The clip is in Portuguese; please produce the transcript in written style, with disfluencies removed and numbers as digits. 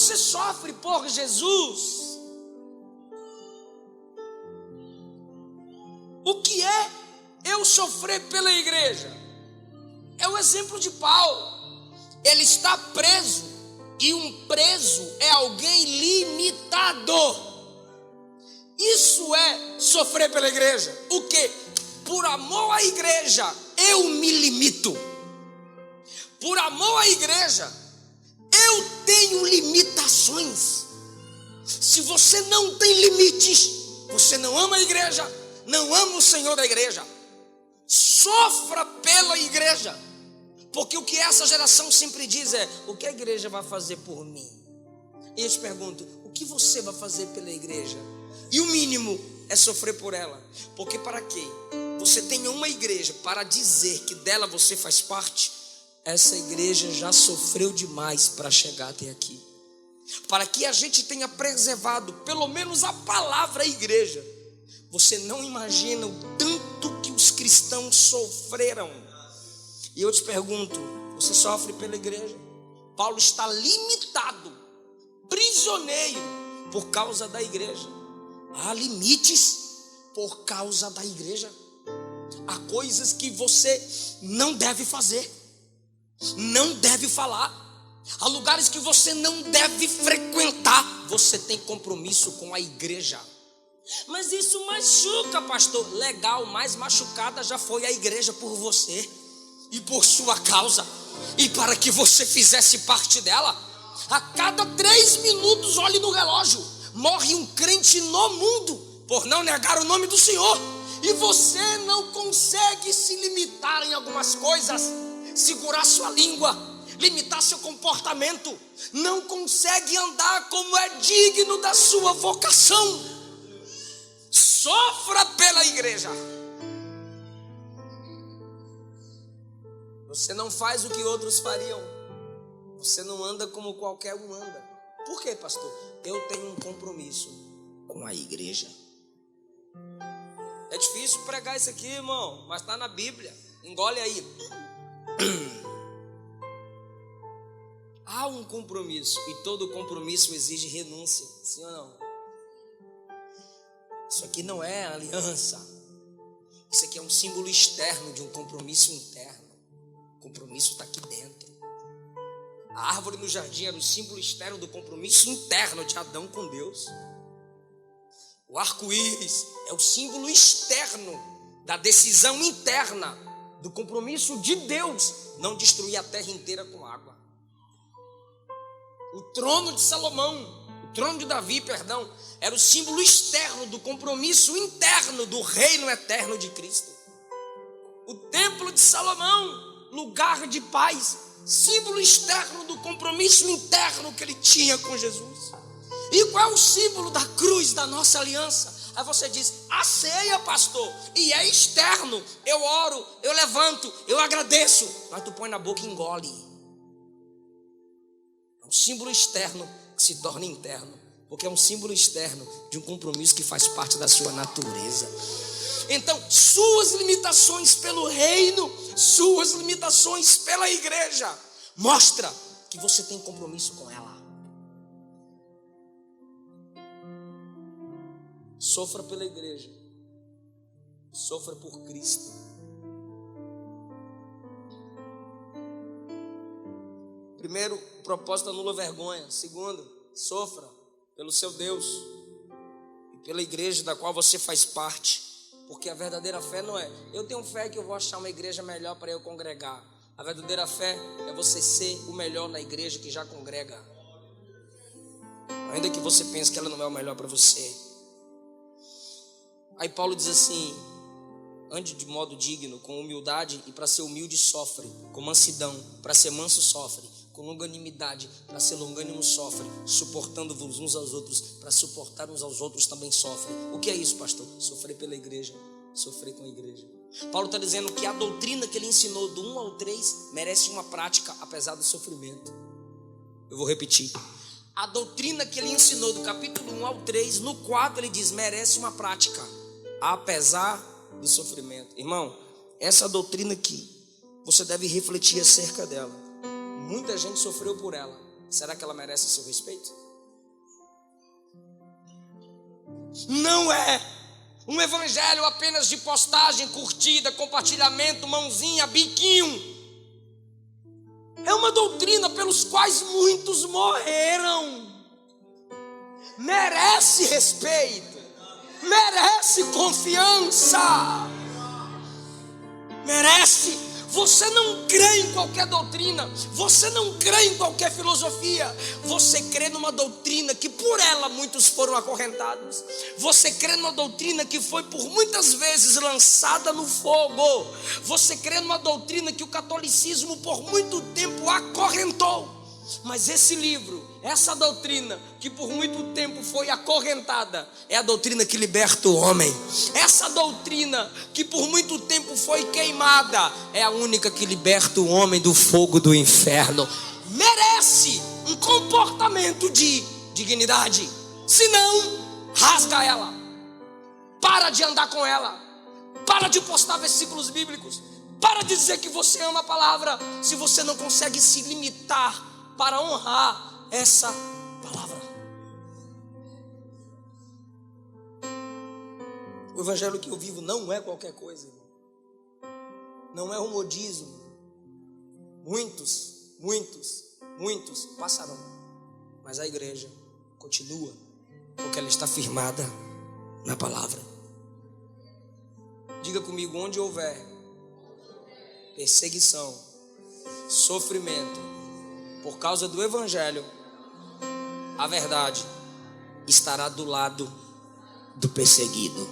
você sofre por Jesus, o que é eu sofrer pela igreja? É o exemplo de Paulo. Ele está preso, e um preso é alguém limitado. Isso é sofrer pela igreja. O quê? Por amor à igreja, eu me limito. Por amor à igreja, eu tenho limitações. Se você não tem limites, você não ama a igreja, não ama o Senhor da igreja. Sofra pela igreja, porque o que essa geração sempre diz é: o que a igreja vai fazer por mim? E eu te pergunto: o que você vai fazer pela igreja? E o mínimo é sofrer por ela. Porque para que você tenha uma igreja para dizer que dela você faz parte, essa igreja já sofreu demais para chegar até aqui. Para que a gente tenha preservado pelo menos a palavra igreja, você não imagina o tanto que os cristãos sofreram. E eu te pergunto: você sofre pela igreja? Paulo está limitado, prisioneiro, por causa da igreja. Há limites por causa da igreja. Há coisas que você não deve fazer, não deve falar. Há lugares que você não deve frequentar. Você tem compromisso com a igreja. Mas isso machuca, pastor. Legal, mais machucada já foi a igreja por você e por sua causa, e para que você fizesse parte dela. A cada 3 minutos, olhe no relógio, morre um crente no mundo por não negar o nome do Senhor. E você não consegue se limitar em algumas coisas, segurar sua língua, limitar seu comportamento, não consegue andar como é digno da sua vocação. Sofra pela igreja. Você não faz o que outros fariam. Você não anda como qualquer um anda. Por quê, pastor? Eu tenho um compromisso com a igreja. É difícil pregar isso aqui, irmão, mas está na Bíblia. Engole aí. Há um compromisso, e todo compromisso exige renúncia. Sim ou não? Isso aqui não é aliança. Isso aqui é um símbolo externo de um compromisso interno. O compromisso está aqui dentro. A árvore no jardim era o símbolo externo do compromisso interno de Adão com Deus. O arco-íris é o símbolo externo da decisão interna do compromisso de Deus não destruir a terra inteira com água. O trono de Salomão, o trono de Davi, era o símbolo externo do compromisso interno do reino eterno de Cristo. O templo de Salomão, lugar de paz, símbolo externo do compromisso interno que ele tinha com Jesus. E qual é o símbolo da cruz da nossa aliança? Aí você diz: a ceia, pastor, e é externo. Eu oro, eu levanto, eu agradeço, mas tu põe na boca e engole. É um símbolo externo que se torna interno, porque é um símbolo externo de um compromisso que faz parte da sua natureza. Então, suas limitações pelo reino, suas limitações pela igreja, mostra que você tem compromisso com ela. Sofra pela igreja, sofra por Cristo. Primeiro, o propósito anula vergonha. Segundo, sofra pelo seu Deus e pela igreja da qual você faz parte. Porque a verdadeira fé não é: eu tenho fé que eu vou achar uma igreja melhor para eu congregar. A verdadeira fé é você ser o melhor na igreja que já congrega, ainda que você pense que ela não é o melhor para você. Aí Paulo diz assim: ande de modo digno, com humildade, e para ser humilde sofre, com mansidão, para ser manso sofre, com longanimidade, para ser longânimo sofre, suportando-vos uns aos outros, para suportar uns aos outros também sofre. O que é isso, pastor? Sofrer pela igreja, sofrer com a igreja. Paulo está dizendo que a doutrina que ele ensinou do 1 ao 3 merece uma prática apesar do sofrimento. Eu vou repetir: a doutrina que ele ensinou do capítulo 1 ao 3, no 4 ele diz: merece uma prática apesar do sofrimento. Irmão, essa doutrina aqui, você deve refletir acerca dela. Muita gente sofreu por ela, será que ela merece o seu respeito? Não é um evangelho apenas de postagem, curtida, compartilhamento, mãozinha, biquinho. É uma doutrina pelos quais muitos morreram. Merece respeito, merece confiança, merece. Você não crê em qualquer doutrina, você não crê em qualquer filosofia, você crê numa doutrina que por ela muitos foram acorrentados. Você crê numa doutrina que foi por muitas vezes lançada no fogo. Você crê numa doutrina que o catolicismo por muito tempo acorrentou. Mas esse livro, essa doutrina que por muito tempo foi acorrentada, é a doutrina que liberta o homem. Essa doutrina que por muito tempo foi queimada, é a única que liberta o homem do fogo do inferno. Merece um comportamento de dignidade. Se não, rasga ela. Para de andar com ela. Para de postar versículos bíblicos. Para de dizer que você ama a palavra, se você não consegue se limitar para honrar essa palavra. O evangelho que eu vivo não é qualquer coisa, irmão. Não é um modismo. Muitos passarão, mas a igreja continua, porque ela está firmada na palavra. Diga comigo: onde houver perseguição, sofrimento por causa do evangelho, a verdade estará do lado do perseguido.